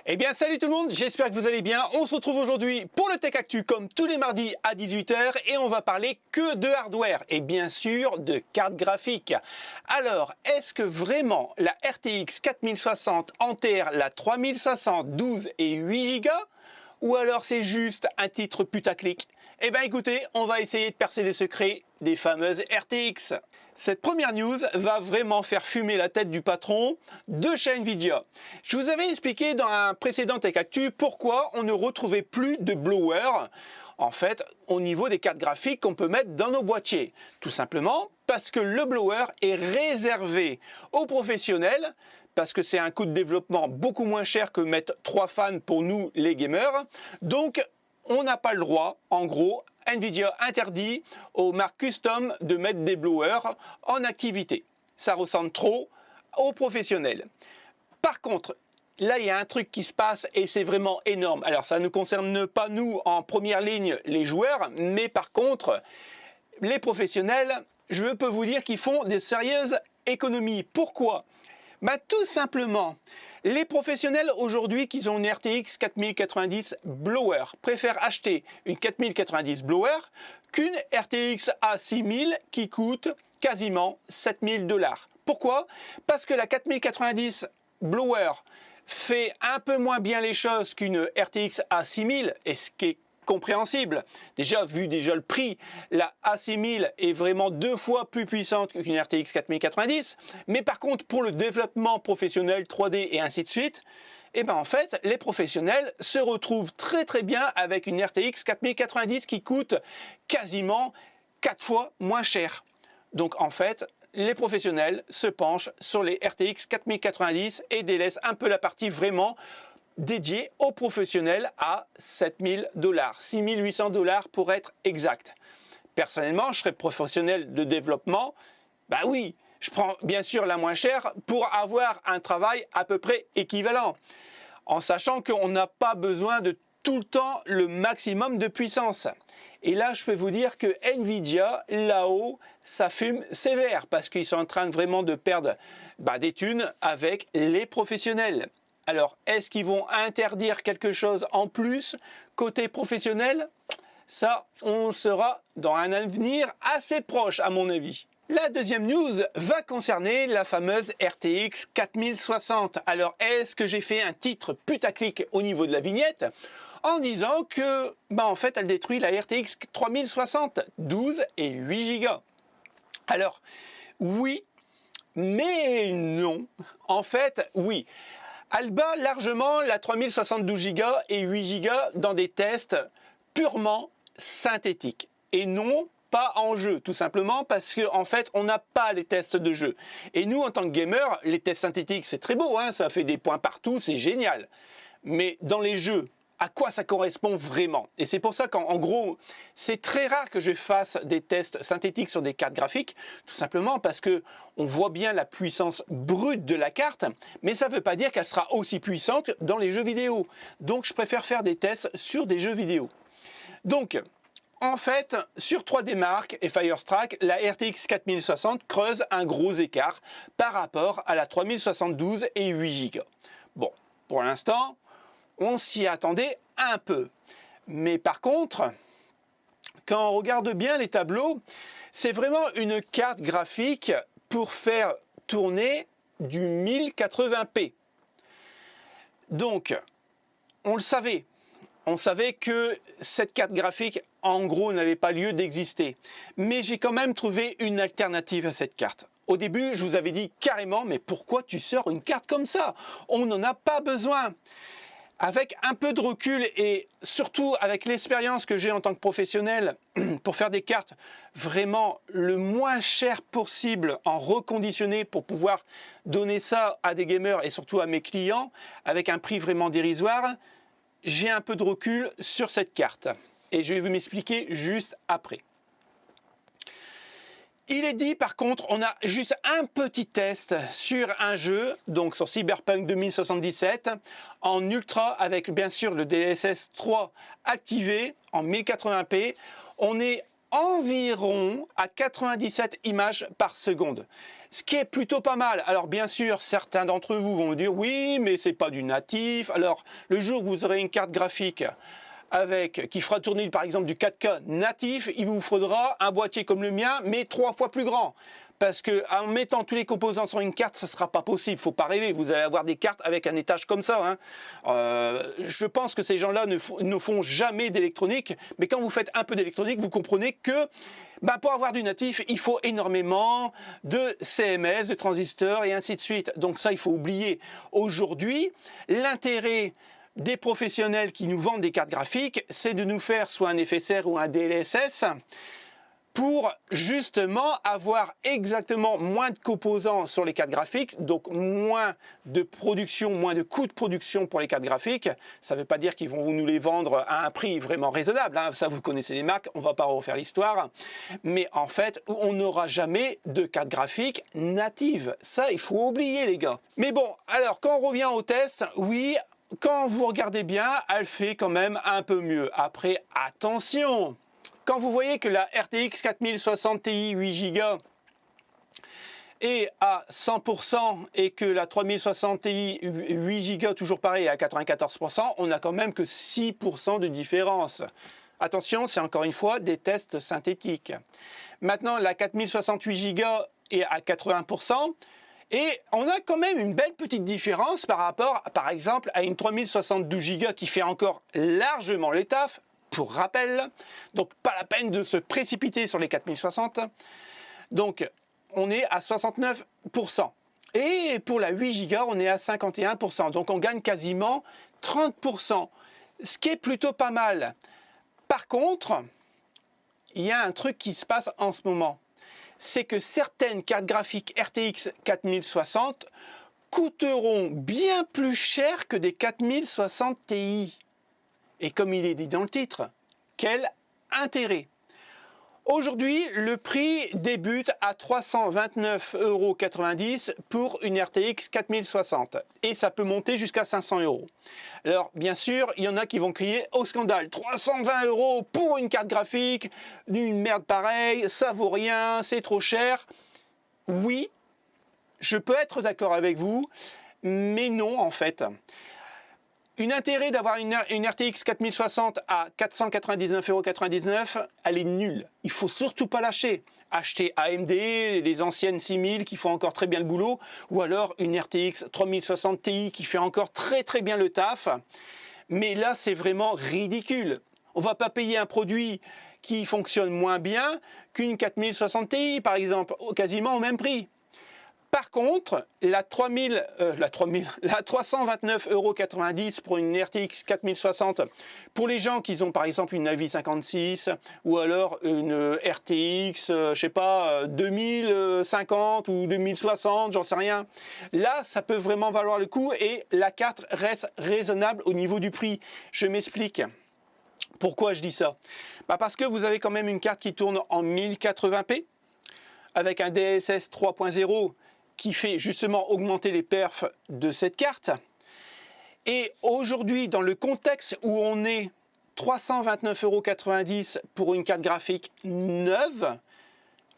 Eh bien salut tout le monde, j'espère que vous allez bien. On se retrouve aujourd'hui pour le Tech Actu comme tous les mardis à 18 h et on va parler que de hardware et bien sûr de cartes graphiques. Alors, est-ce que vraiment la RTX 4060 enterre la 3060 12 et 8 Go ou alors c'est juste un titre putaclic? Eh bien écoutez, on va essayer de percer les secrets des fameuses RTX. Cette première news va vraiment faire fumer la tête du patron de chez Nvidia. Je vous avais expliqué dans un précédent Tech Actu pourquoi on ne retrouvait plus de blower en fait au niveau des cartes graphiques qu'on peut mettre dans nos boîtiers. Tout simplement parce que le blower est réservé aux professionnels, parce que c'est un coût de développement beaucoup moins cher que mettre 3 fans pour nous les gamers. Donc on n'a pas le droit, en gros, Nvidia interdit aux marques custom de mettre des blowers en activité. Ça ressemble trop aux professionnels. Par contre, là il y a un truc qui se passe et c'est vraiment énorme. Alors ça ne concerne pas nous en première ligne les joueurs, mais par contre, les professionnels, je peux vous dire qu'ils font des sérieuses économies. Pourquoi ? Tout simplement, les professionnels aujourd'hui qui ont une RTX 4090 blower préfèrent acheter une 4090 blower qu'une RTX A6000 qui coûte quasiment 7000 $. Pourquoi? Parce que la 4090 blower fait un peu moins bien les choses qu'une RTX A6000, et ce qui est compréhensible. Vu le prix, la A6000 est vraiment 2 fois plus puissante qu'une RTX 4090, mais par contre pour le développement professionnel 3D et ainsi de suite, en fait les professionnels se retrouvent très bien avec une RTX 4090 qui coûte quasiment 4 fois moins cher. Donc en fait les professionnels se penchent sur les RTX 4090 et délaissent un peu la partie vraiment dédié aux professionnels à 7000 $, 6800 $ pour être exact. Personnellement, je serais professionnel de développement, oui, je prends bien sûr la moins chère pour avoir un travail à peu près équivalent, en sachant qu'on n'a pas besoin de tout le temps le maximum de puissance. Et là, je peux vous dire que Nvidia, là-haut, ça fume sévère, parce qu'ils sont en train vraiment de perdre des thunes avec les professionnels. Alors, est-ce qu'ils vont interdire quelque chose en plus côté professionnel? Ça, on sera dans un avenir assez proche, à mon avis. La deuxième news va concerner la fameuse RTX 4060. Alors, est-ce que j'ai fait un titre putaclic au niveau de la vignette en disant que, en fait, elle détruit la RTX 3060 12 et 8 Go? Alors, oui, mais non. En fait, oui. Elle bat largement la 3072 Go et 8 Go dans des tests purement synthétiques. Et non pas en jeu, tout simplement parce qu'en fait, on n'a pas les tests de jeu. Et nous, en tant que gamer, les tests synthétiques, c'est très beau, ça fait des points partout, c'est génial. Mais dans les jeux, à quoi ça correspond vraiment? Et c'est pour ça qu'en gros, c'est très rare que je fasse des tests synthétiques sur des cartes graphiques, tout simplement parce que on voit bien la puissance brute de la carte, mais ça ne veut pas dire qu'elle sera aussi puissante dans les jeux vidéo. Donc je préfère faire des tests sur des jeux vidéo. Donc, en fait, sur 3D Mark et Firestrike, la RTX 4060 creuse un gros écart par rapport à la 3072 et 8 Go. Bon, pour l'instant, on s'y attendait un peu. Mais par contre, quand on regarde bien les tableaux, c'est vraiment une carte graphique pour faire tourner du 1080p. Donc, on le savait. On savait que cette carte graphique, en gros, n'avait pas lieu d'exister. Mais j'ai quand même trouvé une alternative à cette carte. Au début, je vous avais dit carrément, mais pourquoi tu sors une carte comme ça? On n'en a pas besoin. Avec un peu de recul et surtout avec l'expérience que j'ai en tant que professionnel pour faire des cartes vraiment le moins cher possible en reconditionné pour pouvoir donner ça à des gamers et surtout à mes clients avec un prix vraiment dérisoire, j'ai un peu de recul sur cette carte et je vais vous m'expliquer juste après. Il est dit par contre, on a juste un petit test sur un jeu, donc sur Cyberpunk 2077, en ultra avec bien sûr le DLSS 3 activé en 1080p. On est environ à 97 images par seconde, ce qui est plutôt pas mal. Alors bien sûr, certains d'entre vous vont me dire oui, mais c'est pas du natif. Alors le jour où vous aurez une carte graphique qui fera tourner par exemple du 4K natif, il vous faudra un boîtier comme le mien, mais 3 fois plus grand. Parce que en mettant tous les composants sur une carte, ça ne sera pas possible. Faut pas rêver. Vous allez avoir des cartes avec un étage comme ça. Hein. Je pense que ces gens-là ne font jamais d'électronique. Mais quand vous faites un peu d'électronique, vous comprenez que pour avoir du natif, il faut énormément de CMS, de transistors et ainsi de suite. Donc ça, il faut oublier. Aujourd'hui, l'intérêt des professionnels qui nous vendent des cartes graphiques, c'est de nous faire soit un FSR ou un DLSS pour justement avoir exactement moins de composants sur les cartes graphiques, donc moins de production, moins de coûts de production pour les cartes graphiques. Ça ne veut pas dire qu'ils vont nous les vendre à un prix vraiment raisonnable, hein. Ça, vous connaissez les marques, on ne va pas refaire l'histoire. Mais en fait, on n'aura jamais de carte graphique native. Ça, il faut oublier, les gars. Mais bon, alors, quand on revient au test, oui, quand vous regardez bien, elle fait quand même un peu mieux. Après, attention! Quand vous voyez que la RTX 4060 Ti 8 Go est à 100% et que la 3060 Ti 8 Go, toujours pareil, est à 94%, on n'a quand même que 6% de différence. Attention, c'est encore une fois des tests synthétiques. Maintenant, la 4068 Go est à 80%. Et on a quand même une belle petite différence par rapport, par exemple, à une 3072 Go qui fait encore largement les tafs. Pour rappel, donc pas la peine de se précipiter sur les 4060. Donc on est à 69%. Et pour la 8 Go, on est à 51%. Donc on gagne quasiment 30%, ce qui est plutôt pas mal. Par contre, il y a un truc qui se passe en ce moment. C'est que certaines cartes graphiques RTX 4060 coûteront bien plus cher que des 4060 Ti. Et comme il est dit dans le titre, quel intérêt! Aujourd'hui, le prix débute à 329,90 € pour une RTX 4060 et ça peut monter jusqu'à 500 €. Alors bien sûr, il y en a qui vont crier au scandale, 320 € pour une carte graphique, une merde pareille, ça vaut rien, c'est trop cher. Oui, je peux être d'accord avec vous, mais non en fait. Une intérêt d'avoir une RTX 4060 à 499,99 €, elle est nulle. Il faut surtout pas lâcher. Acheter AMD, les anciennes 6000 qui font encore très bien le boulot, ou alors une RTX 3060 Ti qui fait encore très bien le taf. Mais là, c'est vraiment ridicule. On va pas payer un produit qui fonctionne moins bien qu'une 4060 Ti, par exemple, quasiment au même prix. Par contre, la 329,90 € pour une RTX 4060, pour les gens qui ont par exemple une Navi 56 ou alors une RTX, je sais pas, 2050 ou 2060, j'en sais rien. Là, ça peut vraiment valoir le coup et la carte reste raisonnable au niveau du prix. Je m'explique. Pourquoi je dis ça? Parce que vous avez quand même une carte qui tourne en 1080p avec un DLSS 3.0 qui fait justement augmenter les perfs de cette carte. Et aujourd'hui, dans le contexte où on est 329,90 € pour une carte graphique neuve,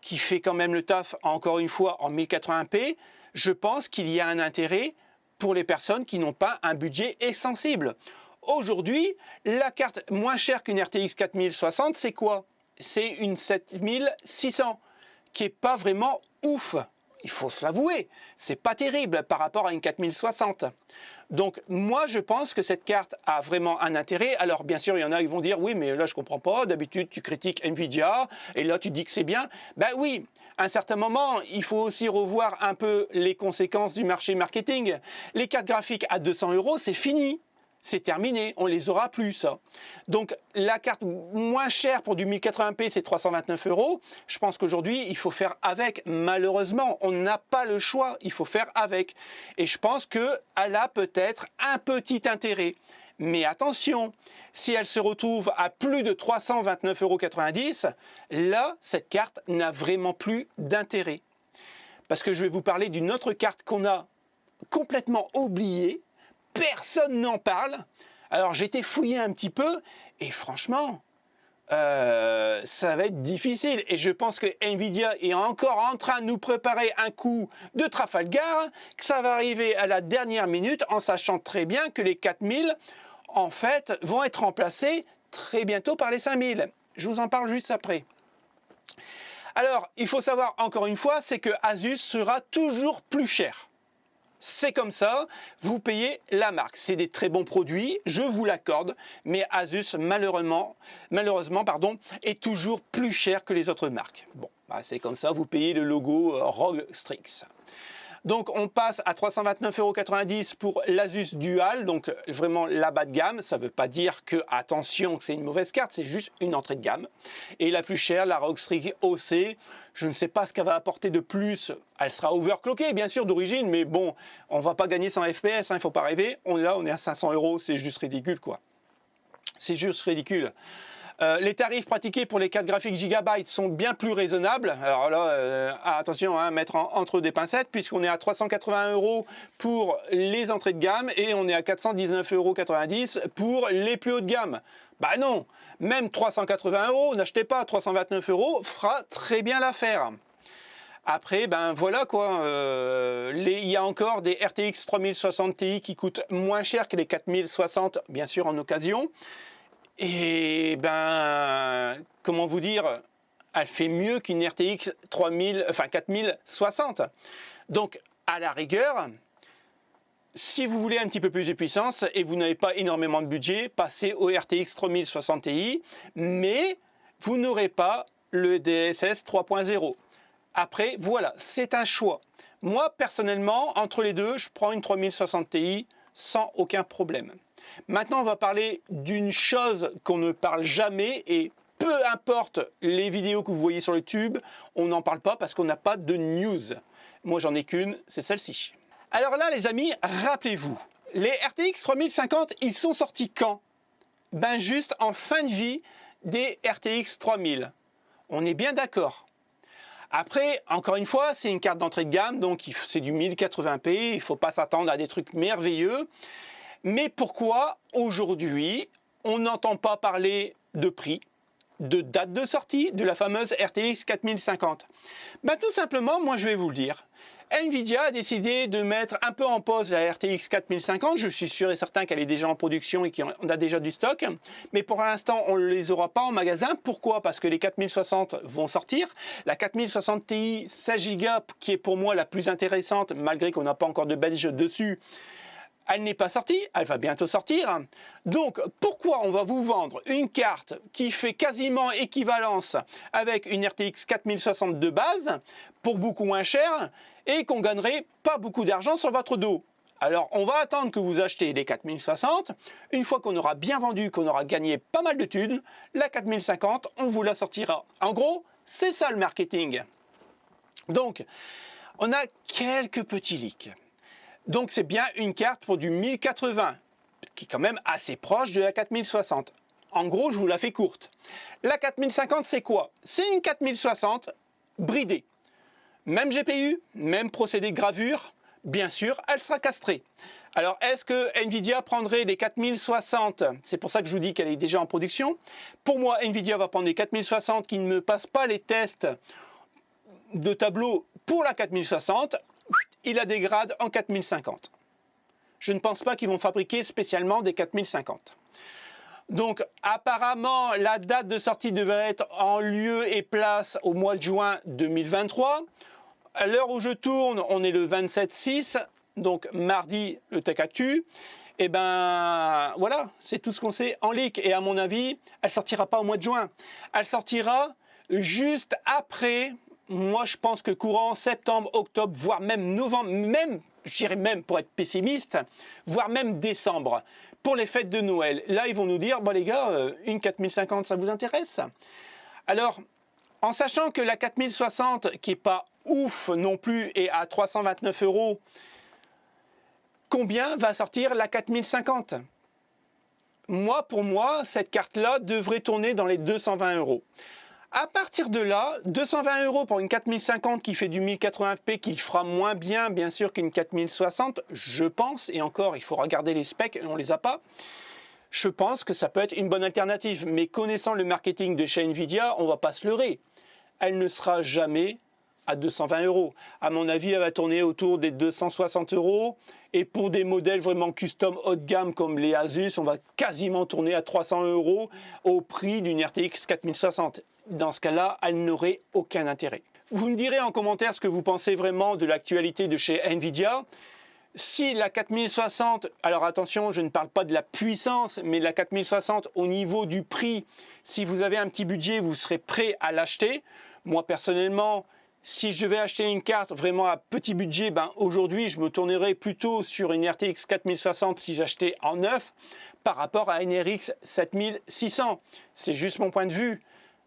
qui fait quand même le taf, encore une fois, en 1080p, je pense qu'il y a un intérêt pour les personnes qui n'ont pas un budget extensible. Aujourd'hui, la carte moins chère qu'une RTX 4060, c'est quoi? C'est une 7600, qui n'est pas vraiment ouf. Il faut se l'avouer, c'est pas terrible par rapport à une 4060. Donc moi je pense que cette carte a vraiment un intérêt. Alors bien sûr il y en a qui vont dire oui mais là je comprends pas, d'habitude tu critiques Nvidia et là tu dis que c'est bien. Ben oui, à un certain moment il faut aussi revoir un peu les conséquences du marché marketing. Les cartes graphiques à 200 € c'est fini. C'est terminé, on les aura plus ça. Donc la carte moins chère pour du 1080p c'est 329 €. Je pense qu'aujourd'hui il faut faire avec. Malheureusement, on n'a pas le choix, il faut faire avec. Et je pense qu'elle a peut-être un petit intérêt. Mais attention, si elle se retrouve à plus de 329,90 €, là cette carte n'a vraiment plus d'intérêt. Parce que je vais vous parler d'une autre carte qu'on a complètement oubliée. Personne n'en parle. Alors j'ai été fouiller un petit peu et franchement, ça va être difficile. Et je pense que Nvidia est encore en train de nous préparer un coup de Trafalgar, que ça va arriver à la dernière minute en sachant très bien que les 4000, en fait, vont être remplacés très bientôt par les 5000. Je vous en parle juste après. Alors, il faut savoir encore une fois, c'est que Asus sera toujours plus cher. C'est comme ça, vous payez la marque. C'est des très bons produits, je vous l'accorde, mais Asus, malheureusement, est toujours plus cher que les autres marques. Bon, bah c'est comme ça, vous payez le logo ROG Strix. Donc on passe à 329,90 € pour l'Asus Dual, donc vraiment la bas de gamme. Ça ne veut pas dire que, attention, que c'est une mauvaise carte, c'est juste une entrée de gamme. Et la plus chère, la ROG Strix OC, je ne sais pas ce qu'elle va apporter de plus. Elle sera overclockée, bien sûr, d'origine, mais bon, on ne va pas gagner 100 FPS, il ne faut pas rêver. Là, on est à 500 €, c'est juste ridicule, quoi. C'est juste ridicule. Les tarifs pratiqués pour les cartes graphiques Gigabyte sont bien plus raisonnables. Alors là, attention, hein, mettre entre des pincettes, puisqu'on est à 381 € pour les entrées de gamme et on est à 419,90 € pour les plus hauts de gamme. Bah non, même 380 €, n'achetez pas, 329 € fera très bien l'affaire. Après, ben voilà quoi, il y a encore des RTX 3060 Ti qui coûtent moins cher que les 4060, bien sûr en occasion. Et ben, comment vous dire, elle fait mieux qu'une RTX 4060. Donc, à la rigueur, si vous voulez un petit peu plus de puissance et vous n'avez pas énormément de budget, passez au RTX 3060 Ti, mais vous n'aurez pas le DLSS 3.0. Après, voilà, c'est un choix. Moi, personnellement, entre les deux, je prends une 3060 Ti sans aucun problème. Maintenant, on va parler d'une chose qu'on ne parle jamais et peu importe les vidéos que vous voyez sur YouTube, on n'en parle pas parce qu'on n'a pas de news. Moi, j'en ai qu'une, c'est celle-ci. Alors là, les amis, rappelez-vous, les RTX 3050, ils sont sortis quand? Ben juste en fin de vie des RTX 3000. On est bien d'accord. Après, encore une fois, c'est une carte d'entrée de gamme, donc c'est du 1080p, il ne faut pas s'attendre à des trucs merveilleux. Mais pourquoi aujourd'hui on n'entend pas parler de prix, de date de sortie de la fameuse RTX 4050? Ben tout simplement, moi je vais vous le dire. Nvidia a décidé de mettre un peu en pause la RTX 4050. Je suis sûr et certain qu'elle est déjà en production et qu'on a déjà du stock. Mais pour l'instant, on ne les aura pas en magasin. Pourquoi? Parce que les 4060 vont sortir. La 4060 Ti 16 Go, qui est pour moi la plus intéressante, malgré qu'on n'a pas encore de badge dessus, elle n'est pas sortie, elle va bientôt sortir. Donc, pourquoi on va vous vendre une carte qui fait quasiment équivalence avec une RTX 4060 de base pour beaucoup moins cher et qu'on gagnerait pas beaucoup d'argent sur votre dos? Alors, on va attendre que vous achetez les 4060. Une fois qu'on aura bien vendu, qu'on aura gagné pas mal de thunes, la 4050, on vous la sortira. En gros, c'est ça le marketing. Donc, on a quelques petits leaks. Donc c'est bien une carte pour du 1080, qui est quand même assez proche de la 4060. En gros, je vous la fais courte. La 4050, c'est quoi? C'est une 4060 bridée. Même GPU, même procédé de gravure, bien sûr, elle sera castrée. Alors, est-ce que Nvidia prendrait les 4060? C'est pour ça que je vous dis qu'elle est déjà en production. Pour moi, Nvidia va prendre les 4060 qui ne me passent pas les tests de tableau pour la 4060. Il la dégrade en 4050. Je ne pense pas qu'ils vont fabriquer spécialement des 4050. Donc apparemment, la date de sortie devrait être en lieu et place au mois de juin 2023. À l'heure où je tourne, on est le 27/6, donc mardi, le Tech Actu. Et ben voilà, c'est tout ce qu'on sait en leak. Et à mon avis, elle sortira pas au mois de juin. Elle sortira juste après. Moi, je pense que courant septembre, octobre, voire même novembre, je dirais même pour être pessimiste, voire même décembre, pour les fêtes de Noël. Là, ils vont nous dire, bon les gars, une 4050, ça vous intéresse? Alors, en sachant que la 4060, qui n'est pas ouf non plus, est à 329 €, combien va sortir la 4050? Moi, pour moi, cette carte-là devrait tourner dans les 220 €. À partir de là, 220 € pour une 4050 qui fait du 1080p, qui fera moins bien sûr qu'une 4060, je pense, et encore, il faut regarder les specs, on ne les a pas. je pense que ça peut être une bonne alternative. Mais connaissant le marketing de chez Nvidia, on ne va pas se leurrer. Elle ne sera jamais à 220 €. À mon avis, elle va tourner autour des 260 €. Et pour des modèles vraiment custom haut de gamme comme les Asus, on va quasiment tourner à 300 € au prix d'une RTX 4060. Dans ce cas-là, elle n'aurait aucun intérêt. Vous me direz en commentaire ce que vous pensez vraiment de l'actualité de chez Nvidia. Si la 4060, alors attention, je ne parle pas de la puissance, mais la 4060 au niveau du prix, si vous avez un petit budget, vous serez prêt à l'acheter. Moi personnellement, si je vais acheter une carte vraiment à petit budget, aujourd'hui je me tournerai plutôt sur une RTX 4060 si j'achetais en neuf par rapport à une RX 7600. C'est juste mon point de vue.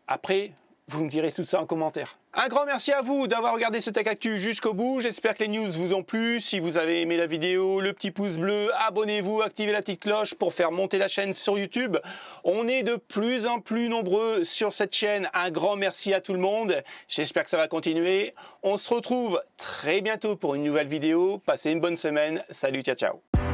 Après, vous me direz tout ça en commentaire. Un grand merci à vous d'avoir regardé ce Tech Actu jusqu'au bout. J'espère que les news vous ont plu. Si vous avez aimé la vidéo, le petit pouce bleu, abonnez-vous, activez la petite cloche pour faire monter la chaîne sur YouTube. On est de plus en plus nombreux sur cette chaîne. Un grand merci à tout le monde. J'espère que ça va continuer. On se retrouve très bientôt pour une nouvelle vidéo. Passez une bonne semaine. Salut, ciao, ciao.